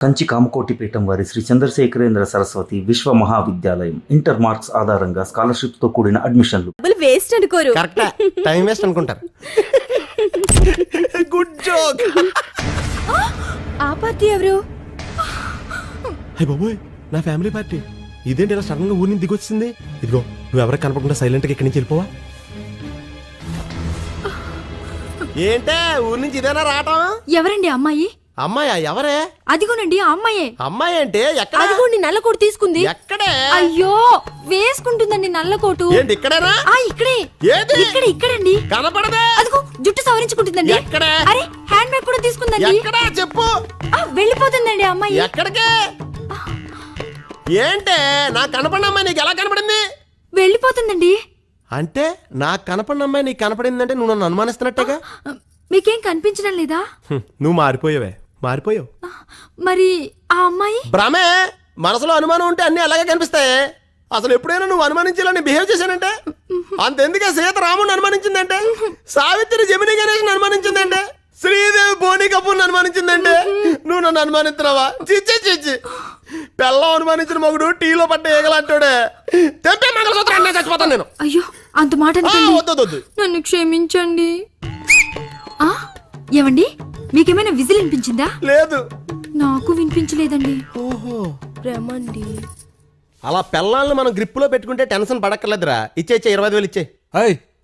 కంచి కామకోటిపీఠం వారి శ్రీ చంద్రశేఖరేంద్ర సరస్వతి విశ్వ మహావిద్యాలయం inter marks ఆధారంగా స్కాలర్షిప్ తో కూడిన అడ్మిషన్లు. వేస్ట్ అనుకోరు, కరెక్ట్ టైం వేస్ట్ అనుకుంటారు. Good joke. ఆ పార్టీ ఎవరు? హే బాబోయ్, నా ఫ్యామిలీ పార్టీ. ఇదేంటి ఇలా సడన్ గా ఊరి నుంచి దిగొచ్చింది? ఇదిగో నువ్వు ఎవరికి కనపడకుండా సైలెంట్ గా ఇక్కడి నుంచి వెళ్ళిపోవా. ఏంటే ఊరి నుంచి ఇదేనా రావటం? ఎవరండి అమ్మాయి? అమ్మాయా? ఎవరే? అదిగోనండి ఆ అమ్మాయే. అమ్మాయి అంటే ఎక్కడ? అదిగోండి నల్ల కోటు తీసుకుంది. ఎక్కడే? అయ్యో వేసుకుంటుందండి నల్ల కోటు. ఏంటి ఇక్కడేనా? ఇక్కడే. ఏది? ఇక్కడండి. కనపడదే. అదిగో జుట్టు సవరించుకుంటుందండి. ఎక్కడే? అరే హ్యాండ్ బ్యాగ్ కూడా తీసుకుందండి. ఎక్కడా చెప్పు. వెళ్ళిపోతుందండి అమ్మాయి. ఎక్కడికే? ఏంటే నాకు కనపడిన అమ్మాయి నీకు ఎలా కనపడింది? వెళ్ళిపోతుందండి. అంటే నాకు కనపడిన అమ్మాయి నీకు కనపడిందంటే నువ్వు నన్ను అనుమానిస్తున్నట్టేగా. మీకేం కనిపించడం లేదా? నువ్వు మారిపోయావే, మారిపోయావు. మరి ఆ అమ్మాయి? భ్రమే. మనసులో అనుమానం ఉంటే అన్ని అలాగే కనిపిస్తాయి. అసలు ఎప్పుడైనా నువ్వు అనుమానించాలని బిహేవ్ చేశానంటే అంతెందుకే సీత రాముడిని అనుమానించిందంటే, సావిత్రి జమిని గణేష్ని అనుమానించిందంటే, శ్రీదేవి బోని కపూర్ని అనుమానించిందంటే నువ్వు నన్ను అనుమానిస్తున్నావా? చిచ్చి పెళ్ళం అనుమానించిన మగుడు టీలో పట్ట ఏగలంటాడే. తెంపే మంగళసూత్రం చచ్చిపోతాను నేను. అయ్యో అంత మాట వద్దు. నన్ను క్షమించండి. ఏమండి మీకేమైనా విజిల్ వినిపించిందా? లేదు, నాకు వినిపించలేదండి. ఓహో రమండి. అలా పెళ్ళాలను మనం గ్రిప్ లో పెట్టుకుంటే టెన్షన్ పడక్కర్లేదురా. ఇచ్చే 20,000 ఇచ్చే.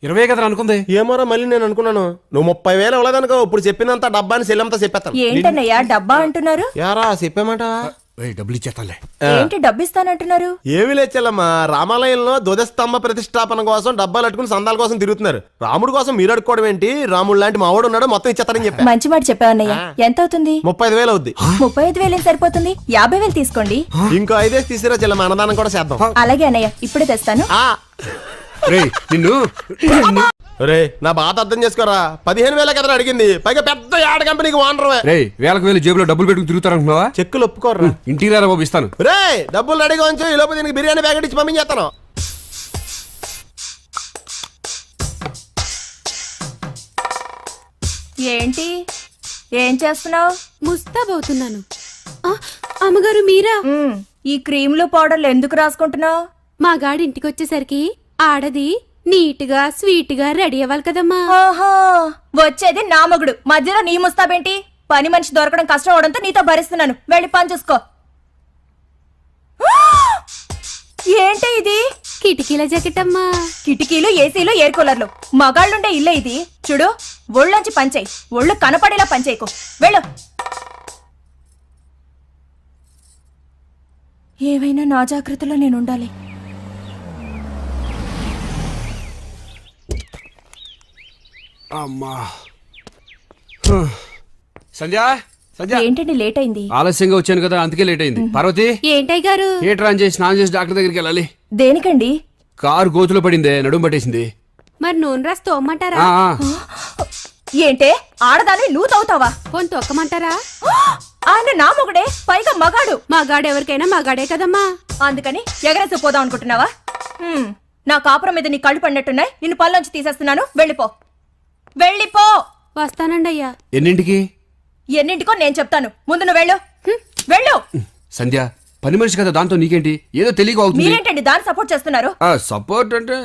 20 కదా అనుకుంది. ఏమోరా మళ్ళీ నేను అనుకున్నాను నువ్వు 30,000 ఇవ్వలేదనుకో. ఇప్పుడు చెప్పినంత డబ్బాని సెల్లంతా చెప్పేస్తాను. ఏంటన్నయ్యా డబ్బా అంటున్నారు? యారా చెప్పామాట. డబ్బులు ఇచ్చేస్తాలే. ఏంటి డబ్బిస్తానంటున్నారు? ఏమి లేచెల్లమ్మా, రామాలయంలో ధ్వజస్తంభ ప్రతిష్టాపన కోసం డబ్బాలు అట్టుకుని సందాల కోసం తిరుగుతున్నారు. రాముడు కోసం మీరు అడుకోవడం ఏంటి? రాముడు లాంటి మావాడు ఉన్నాడు, మొత్తం ఇచ్చేస్తారని చెప్పా. మంచి మాట చెప్పావన్నయ్య. ఎంత అవుతుంది? 35,000 అవుద్ది. 35,000 సరిపోతుంది. 50,000 తీసుకోండి. ఇంకో 5 తీసిరా చెల్లమ్మ, అన్నదానం కూడా చేద్దాం. అలాగే అన్నయ్య, ఇప్పుడే తెస్తాను. నిన్ను రే నా బాధ అర్థం చేసుకోరా. 15,000 కదా అడిగింది, పైగా పెద్ద యాడ్ కంపెనీకి ఓనర్వే. రే వేలకు వేలు జేబులో డబ్బులు పెట్టుకుని తిరుగుతారనుకున్నావా? చెక్కులు ఒప్పుకోర్రా. ఇంటికి రారా బాబు, ఇస్తాను. రే డబ్బులు రెడీగా ఉంచు, ఈ లోపు దీనికి బిర్యానీ ప్యాకెట్ ఇచ్చి పంపించేస్తాను. ఏంటి ఏం చేస్తున్నావు? ముస్తాబవుతున్నాను. అమ్మగారు మీరా? ఈ క్రీములు పౌడర్లు ఎందుకు రాసుకుంటున్నావు? మా గాడి ఇంటికి వచ్చేసరికి ఆడది నీట్ గా స్వీట్ గా రెడీ అవ్వాలి కదమ్మా. ఓహో, వచ్చేది నా మొగుడు, మధ్యలో నీ ముస్తాబేంటి? పని మనిషి దొరకడం కష్టం అవడంతో నీతో భరిస్తున్నాను. వెళ్ళి పని చూసుకో. ఏంటి ఇది? కిటికీల జాకెట్ అమ్మా. కిటికీలు, ఏసీలు, ఎయిర్ కూలర్లు, మగాళ్ళుండే ఇల్లే ఇది. చూడు, ఒళ్ళొంచి పంచేయి, ఒళ్ళు కనపడేలా పంచేయకు. వెళ్ళు. ఏవైనా నా జాగ్రత్తలో నేను ఉండాలి. అమ్మా సంధ్య, సంధ్య ఏంటండి లేట్ అయింది? ఆలస్యంగా వచ్చాను కదా, అందుకే లేట్ అయింది. పార్వతి, ఏంటయ్య గారు? థియేటర్ ఆన్ చేసి స్నానం చేసి డాక్టర్ దగ్గరికి వెళ్ళాలి. దేనికండి? కారు గోతులో పడిందే, నడుము పట్టేసింది. మరి నూనె రాసి తోమ్మంటారా? ఏంటే ఆడదాన్ని నువ్వు తవ్వుతావా? పోని తొక్కమంటారా? ఆయన నా మొగుడే, పైగా మగాడు. మా గాడు ఎవరికైనా మా గాడే కదమ్మా. అందుకని ఎగరేసి పోదాం అనుకుంటున్నావా? నా కాపురం మీద నీ కళ్ళు పడినట్టున్నాయి. నిన్ను పళ్ళొంచి తీసేస్తున్నాను. వెళ్ళిపో, వెళ్ళిపో. వస్తానండి అయ్యా. ఎన్నింటికి? ఎన్నింటికో నేను చెప్తాను, ముందు నువ్వు వెళ్ళు. వెళ్ళు. సంధ్య పని మనిషి కదా, దాంతో నీకేంటి? ఏదో తెలియక అవుతుంది. మీరేంటండి దాన్ని సపోర్ట్ చేస్తున్నారు? సపోర్ట్ అంటే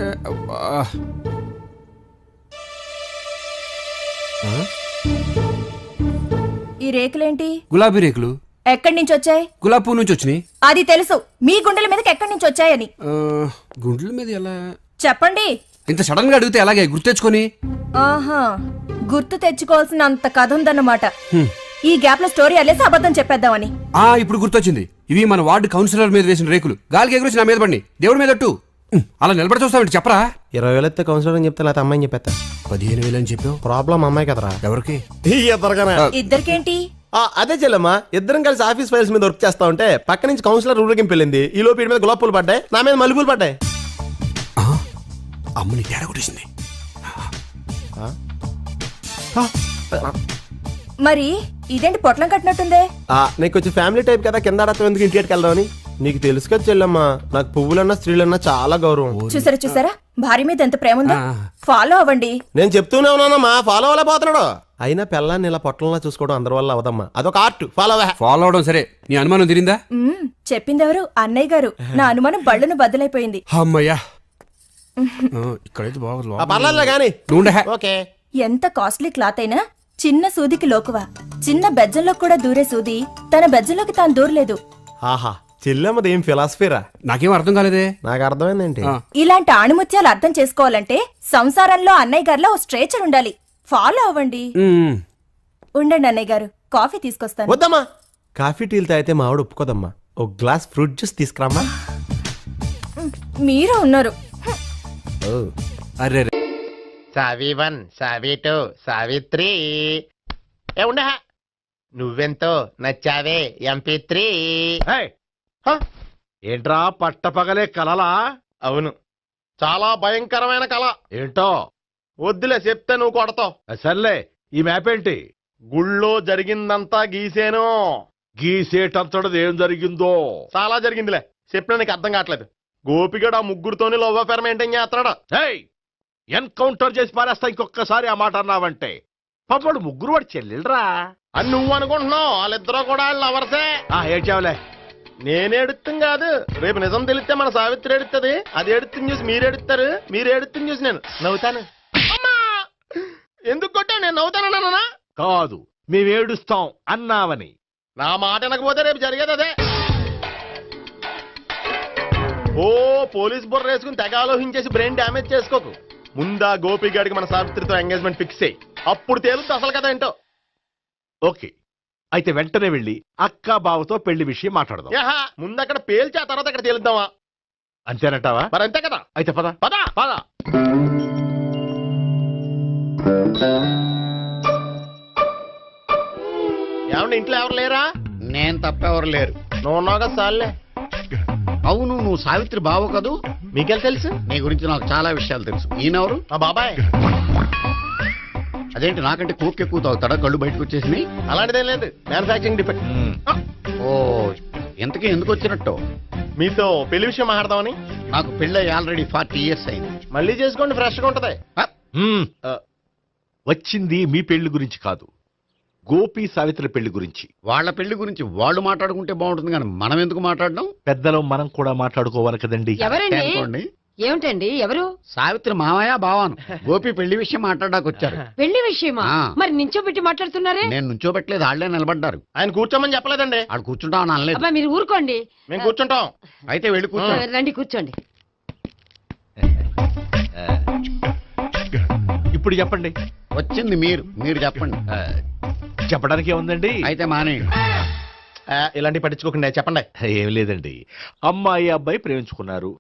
ఈ రేకులేంటి? గులాబీ రేకులు. ఎక్కడి నుంచి వచ్చాయి? గులాబీ పువ్వు నుంచి వచ్చినాయి. అది తెలుసు, మీ గుండెల మీదకి ఎక్కడి నుంచి వచ్చాయని. గుండెల మీద ఎలా? చెప్పండి. ఇంత సడన్ గా అడిగితే అలాగే గుర్తెచ్చుకొని. ఆహా, గుర్తు తెచ్చుకోవాల్సిన అంత కథ ఉందన్నమాట. ఈ గ్యాప్ లో స్టోరీ అల్లేసి అబద్ధం చెప్పేద్దామని. ఇప్పుడు గుర్తొచ్చింది. ఇవి మన వార్డు కౌన్సిలర్ మీద వేసిన రేకులు. గాలికి ఎగురొచ్చి నా మీద పడి దేవుడి మీద అట్టు. అలా నిలబడి చూస్తామంటే చెప్పరా? 20,000 ఎత్తే కౌన్సిలర్ అని చెప్తే లేకపోతే అమ్మాయిని చెప్పేస్తా. 15,000 అని చెప్పావు. ప్రాబ్లం అమ్మాయి కదరా. ఎవరికి? ఇద్దరికేంటి? అదే చెల్లమ్మా, ఇద్దరం కలిసి ఆఫీస్ ఫైల్స్ మీద వర్క్ చేస్తా ఉంటే పక్క నుంచి కౌన్సిలర్ ఊరేగింపు వెళ్ళింది. ఈ లోపు వీడి మీద గులాబీ పూలు పడ్డాయి, నా మీద మల్లెపూలు పడ్డాయి. అమ్మని తేడా కొట్టేసింది. మరి ఇదేంటి పొట్లం కట్టినట్టుందే? నీకు వచ్చి ఫ్యామిలీ టైప్ కదా, కింద ఆడతాం ఎందుకు ఇంటికి వెళ్దామని. నీకు తెలుసు కదా చెల్లమ్మా, నాకు పువ్వులన్నా స్త్రీలన్నా చాలా గౌరవం. చూసారా భార్య మీద ఎంత ప్రేమ ఉందో. ఫాలో అవ్వండి. నేను చెప్తూనే ఉన్నానమ్మా, ఫాలో అవ్వలేకపోతున్నాడు. అయినా పిల్లాన్ని ఇలా పొట్టంలా చూసుకోవడం అందరి వల్ల అవదమ్మా, అదొక ఆర్ట్. ఫాలో ఫాలో అవడం సరే, నీ అనుమానం తిరిందా? చెప్పిందెవరు? అన్నయ్య గారు. నా అనుమానం బళ్ళను బద్దలైపోయింది. అమ్మయ్యా, ఇక్కడైతే బాగోదు. పర్లేదు కానీ నువ్వు ఉండే. ఓకే. ఎంత కాస్ట్లీ క్లాత్ అయినా చిన్న సూదికి లోకువా. చిన్న బెజ్జంలో కూడా దూరే సూది తన బెజ్జంలోకి తాను దూరలేదు. ఆహా, చెల్లెమ్మది ఏం ఫిలాసఫీరా? నాకేం అర్థం కాలేదే. నాకు అర్థమైందేంటి? ఇలాంటి ఆణిముత్యాలు అర్థం చేసుకోవాలంటే సంసారంలో అన్నయ్య గారిలో ఓ స్ట్రేచర్ ఉండాలి. ఫాలో అవ్వండి. ఉండండి అన్నయ్య గారు, కాఫీ తీసుకొస్తాను. వద్దమ్మా, కాఫీ టీలు తాగితే మా ఆవిడ ఒప్పుకోదమ్మా. ఒక గ్లాస్ ఫ్రూట్ జ్యూస్ తీసుకురామ్మా. మీరు ఉన్నారు. అరే సావి 1, సావి 2, సావిత్రి. ఉండ నువ్వెంతో నచ్చావే MP3. ఏంట్రా పట్టపగలే కలలా? అవును, చాలా భయంకరమైన కళ. ఏంటో వద్దులే, చెప్తే నువ్వు కొడతావు. సర్లే, ఈ మ్యాప్ ఏంటి? గుళ్ళో జరిగిందంతా గీసేను. గీసేటంతటది ఏం జరిగిందో? చాలా జరిగిందిలే, చెప్పినా నీకు అర్థం కావట్లేదు. గోపిగడు ఆ ముగ్గురుతోని లవ్ అఫేర్ మెయింటైన్ చేస్తాడా? ఎన్కౌంటర్ చేసి పారేస్తా ఇంకొకసారి ఆ మాట అన్నావంటే. పాపడు ముగ్గురు వాడు చెల్లెలరా అని నువ్వు అనుకుంటున్నావు, వాళ్ళిద్దరూ కూడా లవర్సే. ఏడ్చావులే. నేను ఎడుతుంది కాదు, రేపు నిజం తెలిస్తే మన సావిత్రి ఎడుతుంది. అది ఎడుతుంది చూసి మీరు ఎడుతారు, మీరు ఎడుతుంది చూసి నేను నవ్వుతాను. అమ్మా! ఎందుకు కొట్టా? నేను నవ్వుతానన్నా? కాదు, మేమేడుస్తాం అన్నావని. నా మాట వినకపోతే రేపు జరిగేది అదే. ఓ పోలీస్ బుర్ర వేసుకుని తెగ ఆలోచించేసి బ్రెయిన్ డ్యామేజ్ చేసుకోకు. ముందా గోపిగాడికి మన సావిత్రితో ఎంగేజ్మెంట్ ఫిక్స్ అయ్యి, అప్పుడు తేలుతుంది అసలు కదా ఏంటో. ఓకే, అయితే వెంటనే వెళ్ళి అక్క బావతో పెళ్లి విషయం మాట్లాడదాం. ముందు అక్కడ పేల్చి ఆ తర్వాత అక్కడ తేలుద్దామా? అంతేనంటావా? మరి అంతే కదా. అయితే పద పద పద. ఏమండి, ఇంట్లో ఎవరు లేరా? నేను తప్పెవరు లేరు. నువ్వు ఉన్నావు కదా సార్లే. అవును, నువ్వు సావిత్రి బావు కదూ? మీకెళ్ళి తెలుసు? నీ గురించి నాకు చాలా విషయాలు తెలుసు. ఈయనెవరు? మా బాబాయ్. అదేంటి, నాకంటే కోక్ ఎక్కువ తాగుతాడా? కళ్ళు బయటకు వచ్చేసినాయి. అలాంటిదేం లేదు, మ్యానుఫాక్చరింగ్ డిఫెక్ట్. ఓ, ఇంతకీ ఎందుకు వచ్చినట్టు? మీతో పెళ్లి విషయం మాట్లాడదామని. నాకు పెళ్ళి ఆల్రెడీ 40 years అయింది. మళ్ళీ చేసుకోండి, ఫ్రెష్ గా ఉంటది. వచ్చింది మీ పెళ్లి గురించి కాదు, గోపి సావిత్రి పెళ్లి గురించి. వాళ్ళ పెళ్లి గురించి వాళ్ళు మాట్లాడుకుంటే బాగుంటుంది, కానీ మనం ఎందుకు మాట్లాడడం? పెద్దలు మనం కూడా మాట్లాడుకోవాలి కదండి. ఎవరండి? అనుకోండి. ఏమిటండి? ఎవరు? సావిత్రి మామయ్య బావాను. గోపి పెళ్లి విషయం మాట్లాడడానికి వచ్చారు. పెళ్లి విషయమా? ఆ. మరి నించోబెట్టి మాట్లాడుతున్నారే? నేను నుంచోబెట్టలేదు, ఆళ్లే నిలబడ్డారు. ఆయన కూర్చోమని చెప్పలేదండి. ఆడు కూర్చుంటామని అనలేదు. అబ్బా, మీరు ఊరుకోండి. మేము కూర్చుంటాం. అయితే వెళ్ళి కూర్చో. రండి, కూర్చోండి. ఇప్పుడు చెప్పండి. వచ్చింది మీరు చెప్పండి. చెప్పడానికి ఏముందండి? అయితే మానేయండి. ఇలాంటివి పట్టించుకోకుండా చెప్పండి. ఏం లేదండి, అమ్మాయి అబ్బాయి ప్రేమించుకున్నారు.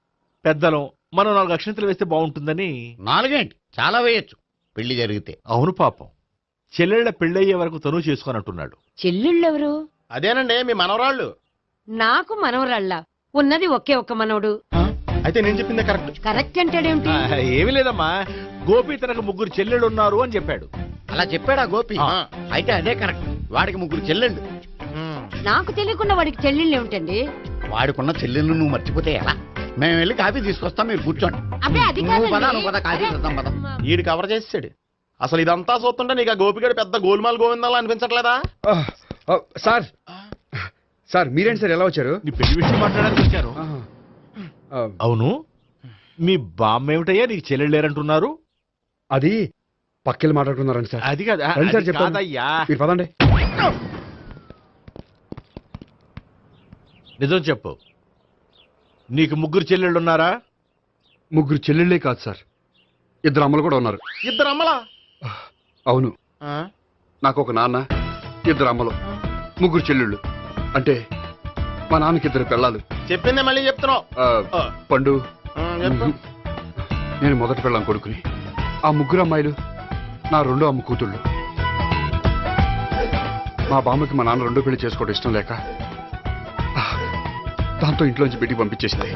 పెద్దలు మనం 4 అక్షంతలు వేస్తే బాగుంటుందని. 4 ఏంటి, చాలా వేయచ్చు పెళ్లి జరిగితే. అవును, పాపం చెల్లెళ్ళ పెళ్ళయ్యే వరకు తను చేసుకొని అంటున్నాడు. చెల్లెళ్ళెవరు? అదేనండి, మీ మనవరాళ్ళు. నాకు మనవరాళ్ళ ఉన్నది ఒకే ఒక్క మనవడు. అయితే నేను చెప్పిందే కరెక్ట్. కరెక్ట్ అంటాడేమిటి? ఏమి లేదమ్మా, గోపి తనకు 3 చెల్లెళ్ళు ఉన్నారు అని చెప్పాడు. అలా చెప్పాడా గోపి? అయితే అదే కరెక్ట్. వాడికి 3 చెల్లెళ్ళు. నాకు తెలియకుండా వాడికి చెల్లెళ్ళు ఏమిటండి? వాడికున్న చెల్లెళ్ళు నువ్వు మర్చిపోతే ఎలా? మేము వెళ్ళి కాఫీ తీసుకొస్తాం, మీరు కూర్చోండి. అబ్బే, అది నువ్వు పద, కాదండి. నువ్వు పద, కాఫీ చేద్దాం పద. ఈడు కవర్ చేసాడు. అసలు ఇదంతా చూస్తుంటే నీకు ఆ గోపిగడు పెద్ద గోల్మాల్ గోవిందాలు అనిపించట్లేదా? సార్ మీరేంటి సార్ ఎలా వచ్చారు? నీ పెళ్లి విషయం మాట్లాడడానికి వచ్చాను. అవును, మీ బామ్మ ఏమిటయ్యా నీకు చెల్లెళ్ళు లేరంటున్నారు? అది పక్కెళ్ళి మాట్లాడుకున్నారండి సార్. అది కాదు, రండి సార్, అది చెప్తాను. కాదయ్యా. మీరు పదండి. నిజం చెప్పు, నీకు 3 చెల్లెళ్ళు ఉన్నారా? 3 చెల్లెళ్ళే కాదు సార్, 2 అమ్మలు కూడా ఉన్నారు. 2 అమ్మలా? అవును, నాకు ఒక నాన్న, 2 అమ్మలు, 3 చెల్లెళ్ళు. అంటే మా నాన్నకి 2 పిల్లలు. చెప్పిందే మళ్ళీ చెప్తున్నావు. పండు, చెప్పు. నేను మొదటి పిల్లం కొడుకుని. ఆ 3 అమ్మాయిలు నా 2వ అమ్మ కూతుళ్ళు. మా బామ్మకి మా నాన్న 2వ పెళ్లి చేసుకోవడం ఇష్టం లేక దాంతో ఇంట్లోంచి బిడ్డికి పంపించేసింది.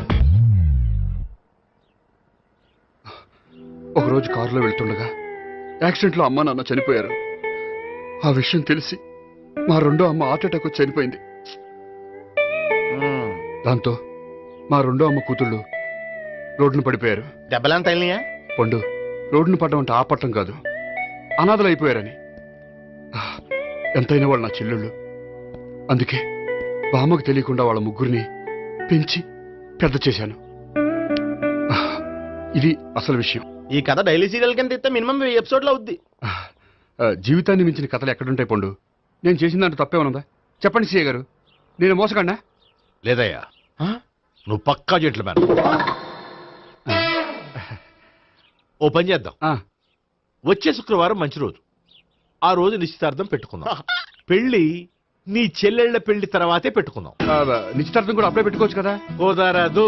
ఒకరోజు కారులో వెళ్తుండగా యాక్సిడెంట్లో అమ్మ నాన్న చనిపోయారు. ఆ విషయం తెలిసి మా 2వ అమ్మ హార్ట్ అటాక్ వచ్చి చనిపోయింది. దాంతో మా 2వ అమ్మ కూతుళ్ళు రోడ్డును పడిపోయారు. దెబ్బలంత తగిలినాయా? పండు, రోడ్డును పడ్డం అంటే ఆపట్టం కాదు, అనాథలు అయిపోయారని. ఎంతైనా వాళ్ళు నా చెల్లెళ్ళు. అందుకే బామ్మకు తెలియకుండా వాళ్ళ ముగ్గురిని పెంచి పెద్ద చేశాను. ఇది అసలు విషయం. ఈ కథ డైలీ సీరియల్ కింద ఇస్తే మినిమం ఎపిసోడ్ లో అవుద్ది. జీవితాన్ని మించిన కథలు ఎక్కడుంటాయి పండు? నేను చేసిన దాంట్లో తప్పేమనుందా? చెప్పండి సీఏ గారు, నేను మోసగండా? లేదయ్యా, నువ్వు పక్కా జెంట్లమ్యాన్. ఓ పని చేద్దాం, వచ్చే శుక్రవారం మంచి రోజు. ఆ రోజు నిశ్చితార్థం పెట్టుకుందాం. పెళ్లి నీ చెల్లెళ్ల పెళ్లి తర్వాతే పెట్టుకుందాం. నిశ్చితార్థం కూడా అప్పుడే పెట్టుకోవచ్చు కదా? కుదరదు.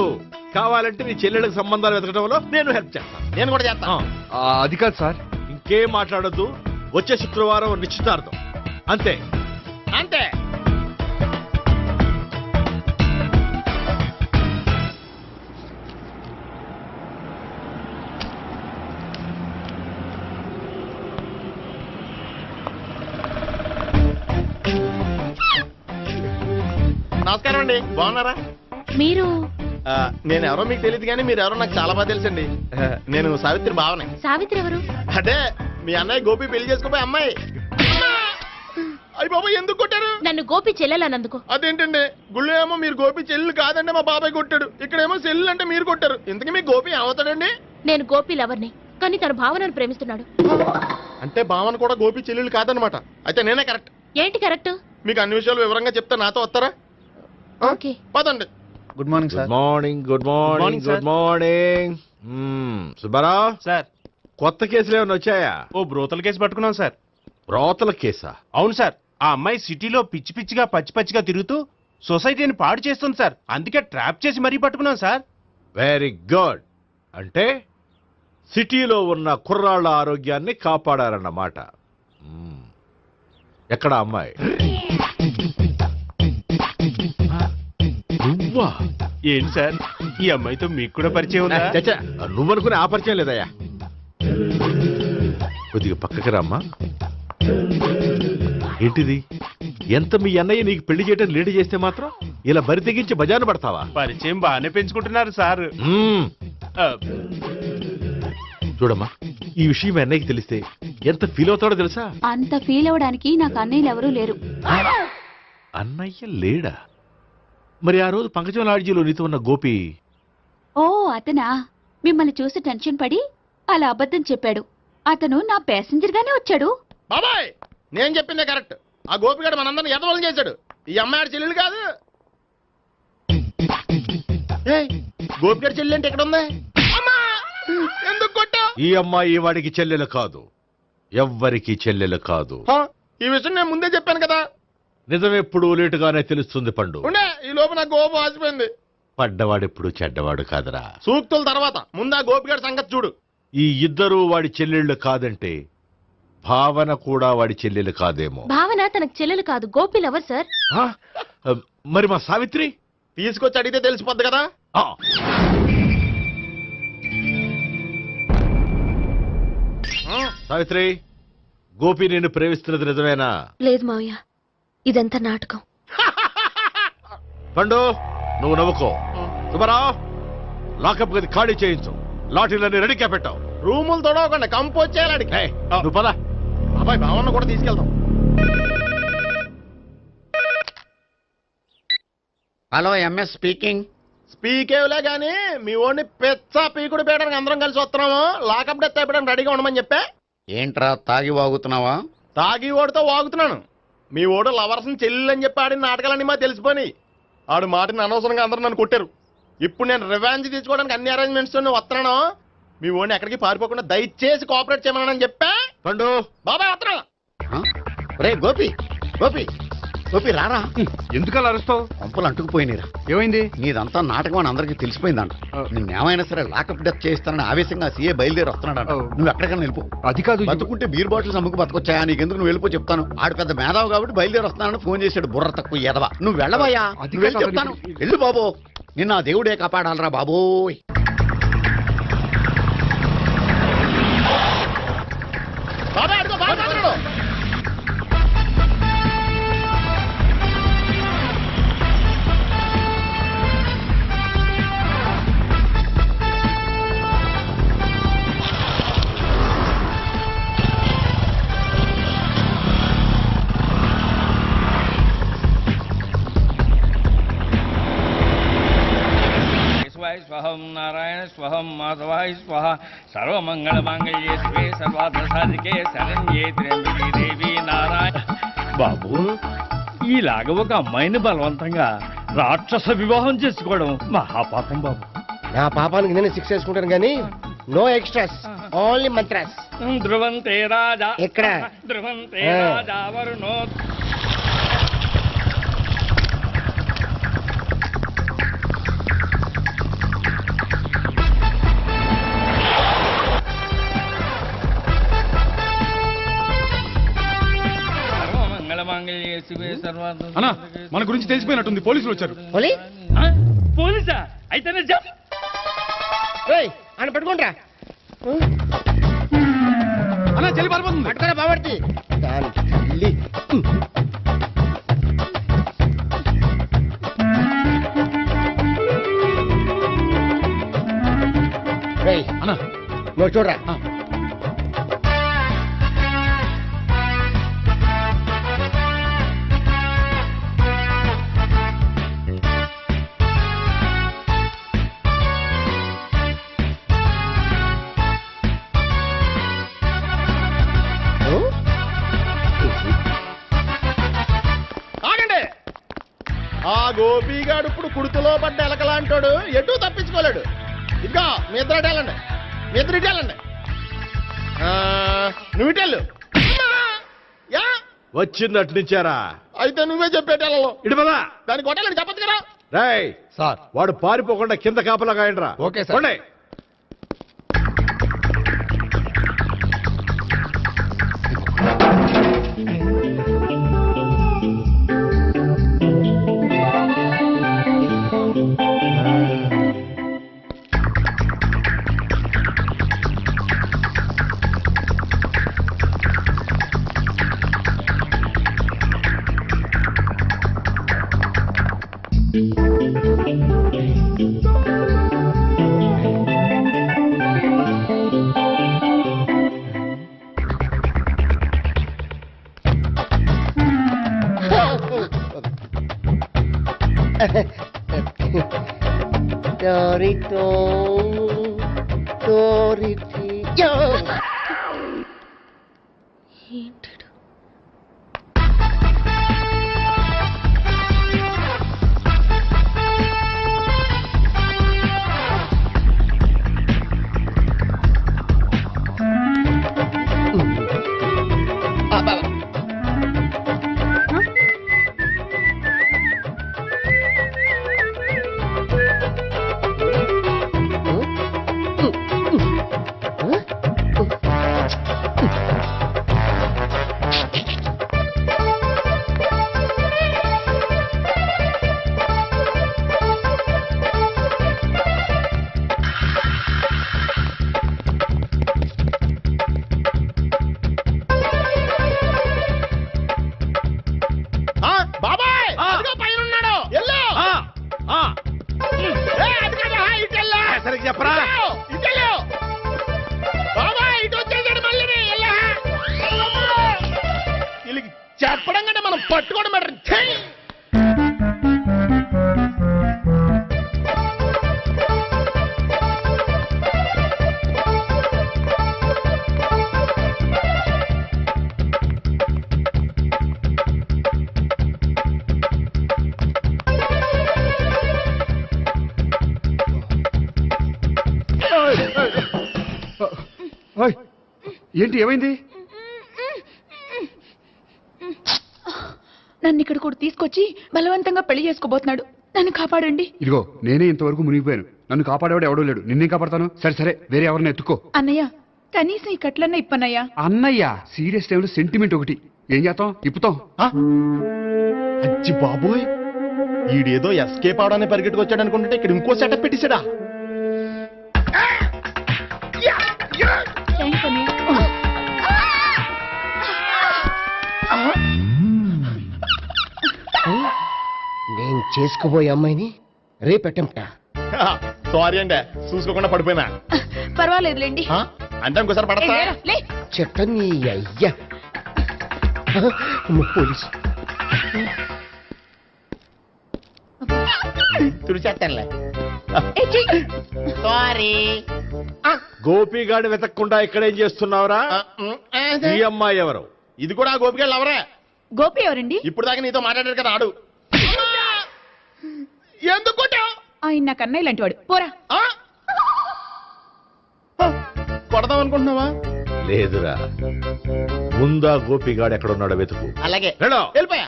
కావాలంటే నీ చెల్లెళ్ళకి సంబంధాలు వెతకడంలో నేను హెల్ప్ చేస్తాను. నేను కూడా చేస్తాను. అది కాదు సార్. ఇంకేం మాట్లాడొద్దు. వచ్చే శుక్రవారం నిశ్చితార్థం, అంతే. అంతే. నమస్కారం అండి, బాగున్నారా? మీరు నేను ఎవరో మీకు తెలియదు కానీ మీరు ఎవరో నాకు చాలా బాగా తెలుసండి. నేను సావిత్రి బావనే. సావిత్రి ఎవరు? అంటే మీ అన్నయ్య గోపి పెళ్లి చేసుకోపోయి అమ్మాయి. అయ్యి బాబాయ్, ఎందుకు కొట్టారు? నన్ను గోపి చెల్లెలన్నందుకు. అదేంటండి, గుళ్ళు ఏమో మీరు గోపి చెల్లు కాదండి మా బాబాయ్ కొట్టాడు, ఇక్కడేమో చెల్లు అంటే మీరు కొట్టారు. ఇంతకీ మీ గోపి ఏమవుతాడండి? నేను గోపి లవర్ని, కానీ తన భావనను ప్రేమిస్తున్నాడు. అంటే భావన కూడా గోపి చెల్లెలు కాదనమాట. అయితే నేనే కరెక్ట్. ఏంటి కరెక్ట్? మీకు అన్ని విషయాలు వివరంగా చెప్తే నాతో వస్తారా? ఓకే, పదండి. Good morning good morning. Good morning. Good morning. Subbarao sir, కొత్త కేసులు ఏమైనా వచ్చాయా? ఓ బ్రోతల కేసు పట్టుకున్నాం సార్. బ్రోతల కేసా? అవును సార్, ఆ అమ్మాయి సిటీలో పిచ్చి పిచ్చిగా పచ్చి పచ్చిగా తిరుగుతూ సొసైటీని పాడు చేస్తుంది సార్. అందుకే ట్రాప్ చేసి మరీ పట్టుకున్నాం సార్. Very good. అంటే సిటీలో ఉన్న కుర్రాళ్ళ ఆరోగ్యాన్ని కాపాడారన్నమాట. ఎక్కడ అమ్మాయి? నువ్వా? ఏంటి సార్, ఈ అమ్మాయితో మీకు కూడా పరిచయం ఉందా? చచ్చా, నువ్వనుకునే ఆ పరిచయం లేదయ్యా. కొద్దిగా పక్కకి రామ్మా. ఏంటిది? ఎంత మీ అన్నయ్య నీకు పెళ్లి చేయడం లేట్ చేస్తే మాత్రం ఇలా బరి తెగించి బజారు పడతావా? పరిచయం బాగానే పెంచుకుంటున్నారు సార్. చూడమ్మా, ఈ విషయం మీ అన్నయ్యకి తెలిస్తే ఎంత ఫీల్ అవుతాడో తెలుసా? అంత ఫీల్ అవడానికి నాకు అన్నయ్యలు ఎవరూ లేరు. అన్నయ్య లేడా? మరి ఆ రోజు పంకజం లాడ్జీలో నీతో ఉన్న గోపి? ఓ అతనా? మిమ్మల్ని చూసి టెన్షన్ పడి అలా అబద్ధం చెప్పాడు. అతను నా ప్యాసింజర్ గానే వచ్చాడు. బాబాయ్, నేను చెప్పిందే కరెక్ట్. ఆ గోపిగాడు మనందరిని ఎదవలం చేశాడు. ఈ అమ్మాయి చెల్లెలు కాదు. గోపిగాడి చెల్లి అంటే ఎక్కడ ఉంది? ఎందుకు కొట్టా? ఈ అమ్మాయి వాడికి చెల్లెలు కాదు, ఎవ్వరికి చెల్లెలు కాదు. ఈ విషయం నేను ముందే చెప్పాను కదా. నిజమెప్పుడు లేటుగానే తెలుస్తుంది పండు. ఉండే, ఈ లోపు నాకు గోపు ఆసిపోయింది. పడ్డవాడెప్పుడు చెడ్డవాడు కాదురా. సూక్తుల తర్వాత ముందు ఆ గోపిగాడి సంగతి చూడు. ఈ ఇద్దరూ వాడి చెల్లెళ్ళు కాదంటే భావన కూడా వాడి చెల్లెలు కాదేమో. భావన తనకు చెల్లెలు కాదు, గోపి లవర్ సార్. మరి మా సావిత్రి? తీసుకొచ్చి అడిగితే తెలిసిపోద్ది కదా. సావిత్రి, గోపి నిన్ను ప్రేమిస్తున్నది నిజమేనా? లేదు మావయ్య, ఇదంతా నాటకం. పండు, నువ్వు నవ్వుకో. సుబ్బారావు, లాకప్ గది ఖాళీ చేయించు. లాఠీలన్నీ రెడీగా పెట్టావు. రూములు తొడవకుండా కంపోజ్ చేయాలి. నువ్వు పద. అబ్బాయి భావన కూడా తీసుకెళ్తాం. Hello, MS speaking. స్పీకేవ్లే గానీ మీ ఓడిని పెచ్చ పీకుడు పేయడానికి అందరం కలిసి వస్తున్నాము. లాకప్ డెత్ అయిపోయడానికి రెడీగా ఉండమని చెప్పే. ఏంట్రా తాగి వాగుతున్నావా? తాగి ఓడితో వాగుతున్నాను. మీ ఓడు లవర్స్ని చెల్లెలు అని చెప్పి ఆడిన నాటకాలన్నీ మా తెలిసిపోయి ఆడు మాటని అనవసరంగా అందరూ నన్ను కొట్టారు. ఇప్పుడు నేను రివెంజ్ తీసుకోవడానికి అన్ని అరేంజ్మెంట్స్ వస్తున్నాను. మీ ఓడిని ఎక్కడికి పారిపోకుండా దయచేసి కోఆపరేట్ చేయమని చెప్పా. పండు, బాబాయ్ వస్తున్నా. రే గోపి, గోపి, గోపి రారా. ఎందుకలా అరుస్తావు? పంపులు అంటుకుపోయినరా. ఏమైంది? నీదంతా నాటకం అని అందరికీ తెలిసిపోయిందంట. నిన్నేమైనా సరే లాకప్ డెత్ చేయిస్తానని ఆవేశంగా సీఏ బయలుదేరి వస్తున్నాడంట. నువ్వు ఎక్కడికైనా వెళ్ళిపో. అది కాదు, బతుకుంటే బీర్ బాటిల్స్ అమ్ముకు బతకొచ్చాయా? నీకెందుకు? నువ్వు వెళ్ళిపో చెప్తాను. ఆడు పెద్ద మేధావు కాబట్టి బయలుదేరి వస్తున్నానని ఫోన్ చేశాడు. బుర్ర తక్కువ ఎదవా. నువ్వు వెళ్ళవయ్యా. నువ్వు వెళ్ళి చెప్తాను. వెళ్ళు బాబో, నిన్న ఆ దేవుడే కాపాడాలరా బాబోయ్. బాబాయ్ అడుగు, బాబాయ్ అడుగు. ఓం నారాయణ స్వహం మాధవాయ స్వహ సర్వమంగళమాంగళ్యే శివే సర్వార్థ సాధికే శరణ్యే త్ర్యంబకే దేవి నారాయణ. బాబు, ఈలాగ ఒక అమ్మాయిని బలవంతంగా రాక్షస వివాహం చేసుకోవడం మహాపాపం బాబు. నా పాపానికి నేను శిక్ష వేసుకుంటాను కానీ నో ఎక్స్ట్రాస్, ఓన్లీ మంత్రాస్. ధ్రువంతే రాజా ఎక్కడ? ధ్రువంతే రాజా వరుణో. సర్వమంగళమాంగళ్యే శివే సర్వార్థ. అన్నా, మన గురించి తెలిసిపోయినట్టుంది, పోలీసులు వచ్చారు. పోలీసా? అయితేనే జప్. అని పట్టుకుంటా అన్నా, చెల్లి పారిపోతుంది. పట్టుకురా బాబర్తి దాని తల్లి. అన్నా, నువ్వు చూడరా. ఆగండి. ఆ గోపిగాడు ఇప్పుడు కుడుతులో పడ్డ ఎలకలాంటాడు, ఎటు తప్పించుకోలేడు. ఇదిగో మీ ఇద్దరు ఇటేళ్ళండి, మీ ఇద్దరు ఇటేళ్ళండి. నువ్వు ఇటెళ్ళు. యా వచ్చిందటు నుంచారా? అయితే నువ్వే చెప్పేటెళ్ళలో ఇటు పదా. దానికి కొట్టాలని చెప్పచ్చు కదా. రేయ్ సార్, వాడు పారిపోకుండా కింద కాపలా కాయండిరా. Okay sir. పోండి. చెప్పరా? చెప్పడం కంటే మనం పట్టుకోవడం బెటర్. ఏంటి, ఏమైంది? నన్ను ఇక్కడ కూడా తీసుకొచ్చి బలవంతంగా పెళ్లి చేసుకోబోతున్నాడు. నన్ను కాపాడండి. ఇదిగో, నేనే ఇంతవరకు మునిగిపోయాను. నన్ను కాపాడేవాడు ఎవడూ లేడు. నిన్నేం కాపాడతాను? సరే సరే, వేరే ఎవరిని ఎత్తుకో. అన్నయ్య, కనీసం ఈ కట్లన్నా ఇప్పన్నయ్యా. అన్నయ్య, సీరియస్ టైంలో సెంటిమెంట్ ఒకటి. ఏం చేస్తాం? ఇప్పుతాం. అచ్చి బాబోయ్, ఈడేదో ఎస్కేప్ అవడానికి పరిగెట్టుకొచ్చాడు అనుకుంటే ఇక్కడ ఇంకో సెటప్ పెట్టేశాడా? థ్యాంక్స్ అన్నయ్య. నేను చేసుకుపోయే అమ్మాయిని రేపెట్టంట. సారీ అండి, చూసుకోకుండా పడిపోయినా. పర్వాలేదులేండి. అంటే ఇంకోసారి పడతా చెట్టని అయ్యా. పోలీసు తుడిచేస్తానులే. సారీ గోపిగాడిని వెతక్కుండా ఇక్కడేం చేస్తున్నావురా? ఈ అమ్మాయి ఎవరు? ఇది కూడా గోపికలు ఎవరే? గోపి ఎవరండి? ఇప్పుడు దాకా నీతో మాట్లాడారు కదా ఆడు. ఎందుకు కొట్టావ్? ఆయన నాకు అన్నయ్య లాంటి వాడు. పోరా. కొడదాం అనుకుంటున్నావా? లేదురా, ముందా గోపిగాడు ఎక్కడున్నాడో వెతుకు. అలాగే వెళ్ళు. వెళ్ళిపోయా.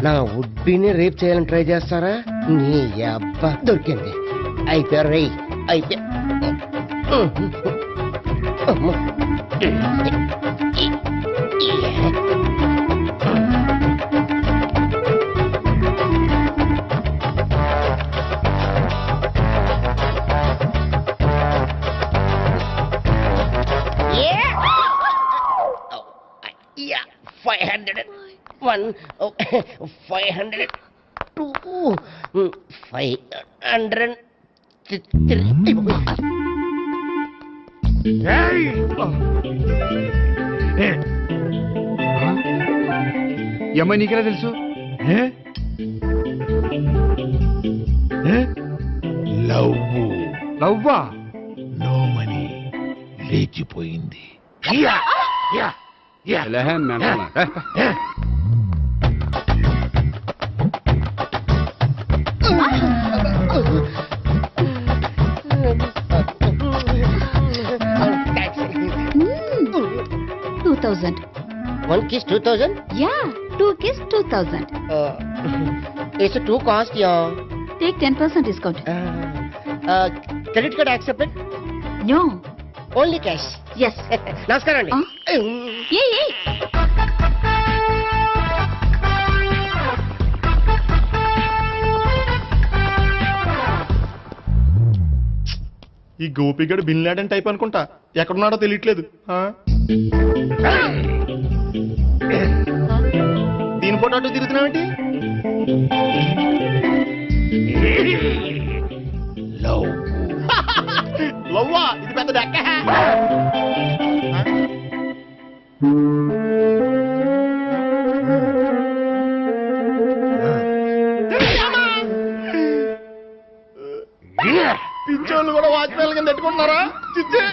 నా ఉడ్బీని రేప్ చేయాలని ట్రై చేస్తారా? నీ అబ్బా దొరికింది. అయిపోయారు రేయ్, అయిపోయా. Yeah, 500. 1, 500. 2, 500. 3. ఈ అమ్మాయి నీకెలా తెలుసు? లవ్వా? నోమని లేచిపోయింది. One kiss 2000. Yeah 2 kiss 2000. It's a 2 cost, yeah. Take 10% discount. Credit card accepted. No. Only cash. Yes. నమస్కారం అండి. ఏ ఈ గోపిగడు బిన్ లాడెన్ టైప్ అనుకుంటా. ఎక్కడున్నాడో తెలియట్లేదు. దీని ఫోటో అటు తిరుగుతున్నావేంటి? లవ్వా? ఇది పెద్ద డెక్క. పించోళ్ళు కూడా వాచ్మెన్ కింద పెట్టుకుంటున్నారా? చిచ్చే